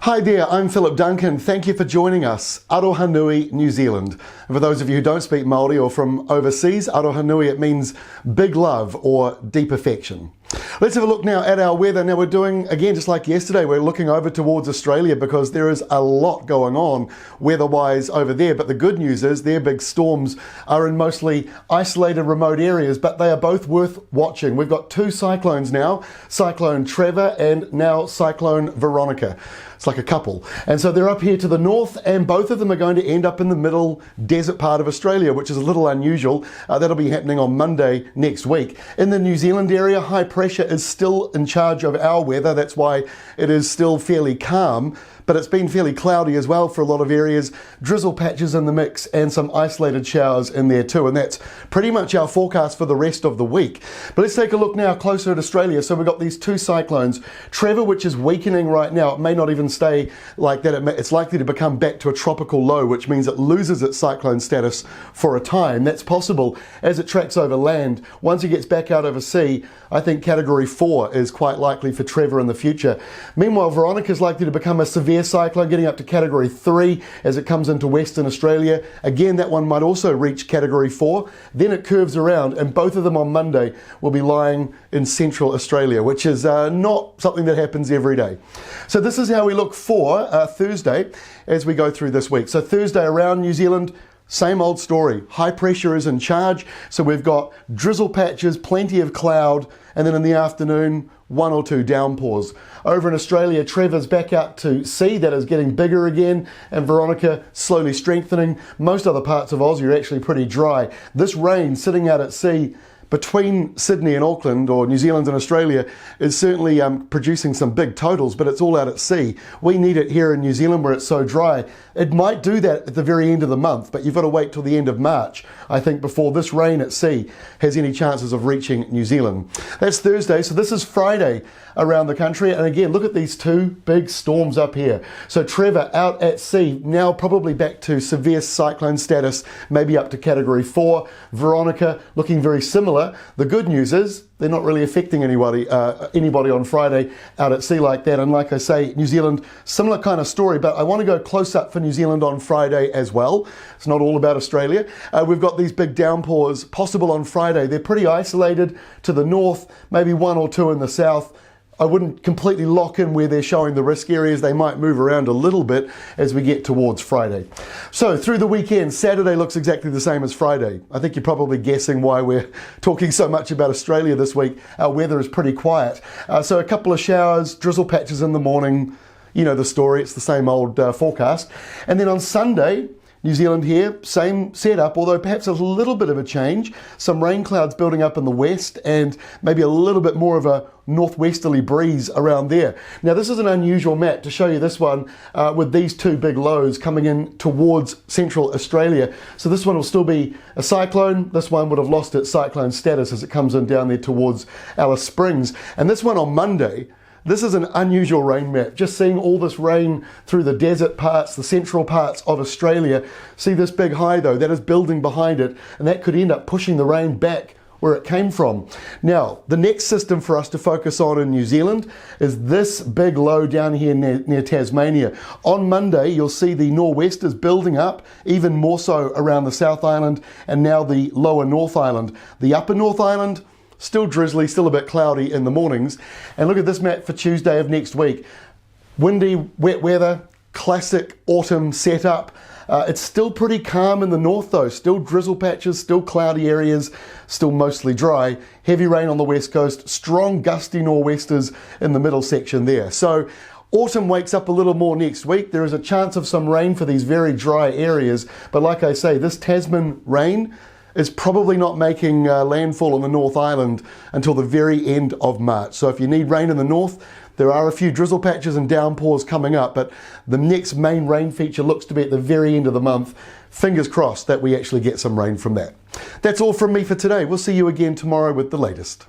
Hi there, I'm Philip Duncan. Thank you for joining us. Aroha Nui, New Zealand. And for those of you who don't speak Māori or from overseas, Aroha Nui, it means big love or deep affection. Let's have a look now at our weather. Now we're doing, again, just like yesterday, we're looking over towards Australia because there is a lot going on weather-wise over there. But the good news is their big storms are in mostly isolated remote areas, but they are both worth watching. We've got two cyclones now, Cyclone Trevor and now Cyclone Veronica. It's like a couple. And so they're up here to the north, and both of them are going to end up in the middle desert part of Australia, which is a little unusual. That'll be happening on Monday next week. In the New Zealand area, high pressure is still in charge of our weather. That's why it is still fairly calm, but it's been fairly cloudy as well for a lot of areas. Drizzle patches in the mix and some isolated showers in there too. And that's pretty much our forecast for the rest of the week. But let's take a look now closer at Australia. So we've got these two cyclones. Trevor, which is weakening right now. It may not even stay like that. It's likely to become back to a tropical low, which means it loses its cyclone status for a time. That's possible as it tracks over land. Once it gets back out over sea, I think Category 4 is quite likely for Trevor in the future. Meanwhile, Veronica is likely to become a severe cyclone, getting up to Category 3 as it comes into Western Australia. Again, that one might also reach Category 4. Then it curves around, and both of them on Monday will be lying in Central Australia, which is not something that happens every day. So this is how we look for Thursday as we go through this week. So Thursday around New Zealand, same old story. High pressure is in charge, so we've got drizzle patches, plenty of cloud, and then in the afternoon, one or two downpours. Over in Australia, Trevor's back out to sea, that is getting bigger again, and Veronica slowly strengthening. Most other parts of Aussie are actually pretty dry. This rain sitting out at sea between Sydney and Auckland, or New Zealand and Australia, is certainly producing some big totals, but it's all out at sea. We need it here in New Zealand where it's so dry. It might do that at the very end of the month, but you've got to wait till the end of March, I think, before this rain at sea has any chances of reaching New Zealand. That's Thursday, so this is Friday around the country. And again, look at these two big storms up here. So Trevor out at sea, now probably back to severe cyclone status, maybe up to Category 4. Veronica looking very similar. The good news is they're not really affecting anybody on Friday out at sea like that. And like I say, New Zealand, similar kind of story, but I want to go close up for New Zealand on Friday as well. It's not all about Australia. We've got these big downpours possible on Friday. They're pretty isolated to the north, maybe one or two in the south. I wouldn't completely lock in where they're showing the risk areas. They might move around a little bit as we get towards Friday. So through the weekend, Saturday looks exactly the same as Friday. I think you're probably guessing why we're talking so much about Australia this week. Our weather is pretty quiet. So a couple of showers, drizzle patches in the morning. You know the story, it's the same old forecast. And then on Sunday, New Zealand here, same setup, although perhaps a little bit of a change. Some rain clouds building up in the west and maybe a little bit more of a northwesterly breeze around there. Now this is an unusual map to show you this one with these two big lows coming in towards Central Australia. So this one will still be a cyclone. This one would have lost its cyclone status as it comes in down there towards Alice Springs. And this one on Monday, this is an unusual rain map. Just seeing all this rain through the desert parts, the central parts of Australia. See this big high though, that is building behind it, and that could end up pushing the rain back where it came from. Now, the next system for us to focus on in New Zealand is this big low down here near Tasmania. On Monday, you'll see the nor'westers building up, even more so around the South Island and now the lower North Island. The upper North Island, still drizzly, still a bit cloudy in the mornings. And look at this map for Tuesday of next week. Windy, wet weather, classic autumn setup. It's still pretty calm in the north though. Still drizzle patches, still cloudy areas, still mostly dry. Heavy rain on the west coast, strong gusty nor'westers in the middle section there. So autumn wakes up a little more next week. There is a chance of some rain for these very dry areas. But like I say, this Tasman rain is probably not making landfall on the North Island until the very end of March. So if you need rain in the north, there are a few drizzle patches and downpours coming up, but the next main rain feature looks to be at the very end of the month. Fingers crossed that we actually get some rain from that. That's all from me for today. We'll see you again tomorrow with the latest.